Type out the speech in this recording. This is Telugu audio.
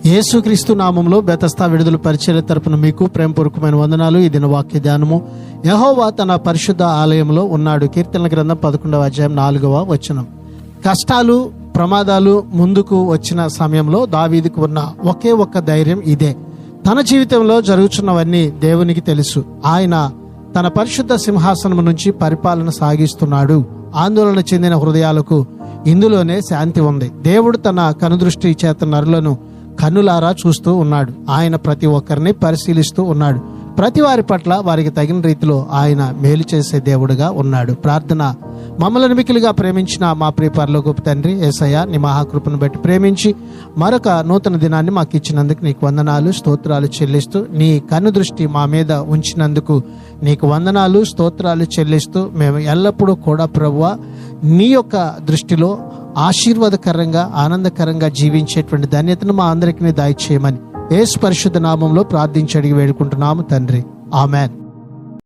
యేసుక్రీస్తు నామంలో బెతస్తా విడుదల పరిచర్య తరపున మీకు ప్రేమపూర్వకమైన వందనాలు. ఈ దిన వాక్య ధ్యానము. యెహోవా తన పరిశుద్ధ ఆలయంలో ఉన్నాడు. కీర్తనల గ్రంథం 11వ అధ్యాయం 4వ వచనం. కష్టాలు, ప్రమాదాలు ముందుకు వచ్చిన సమయంలో దావీదుకు ఉన్న ఒకే ఒక్క ధైర్యం ఇదే. తన జీవితంలో జరుగుతున్నవన్నీ దేవునికి తెలుసు. ఆయన తన పరిశుద్ధ సింహాసనం నుంచి పరిపాలన సాగిస్తున్నాడు. ఆందోళన చెందిన హృదయాలకు ఇందులోనే శాంతి ఉంది. దేవుడు తన కనుదృష్టి చేత నరులను కన్నులారా చూస్తూ ఉన్నాడు. ఆయన ప్రతి ఒక్కరిని పరిశీలిస్తూ ఉన్నాడు. ప్రతి వారి పట్ల వారికి తగిన రీతిలో ఆయన మేలు చేసే దేవుడుగా ఉన్నాడు. ప్రార్థన. మమ్మల్ని మిక్కిలిగా ప్రేమించిన మా ప్రియ పరలోకపు తండ్రి యేసయ్య, నీ మహాకృపను బట్టి ప్రేమించి మరొక నూతన దినాన్ని మాకు ఇచ్చినందుకు నీకు వందనాలు, స్తోత్రాలు చెల్లిస్తూ, నీ కన్ను దృష్టి మా మీద ఉంచినందుకు నీకు వందనాలు, స్తోత్రాలు చెల్లిస్తూ, మేము ఎల్లప్పుడూ కూడా ప్రభువా నీ యొక్క దృష్టిలో ఆశీర్వాదకరంగా, ఆనందకరంగా జీవించేటువంటి ధన్యతను మా అందరికీ దయచేయమని యేసు పరిశుద్ధ నామంలో ప్రార్థించి అడిగి వేడుకుంటున్నాము తండ్రి. ఆమెన్.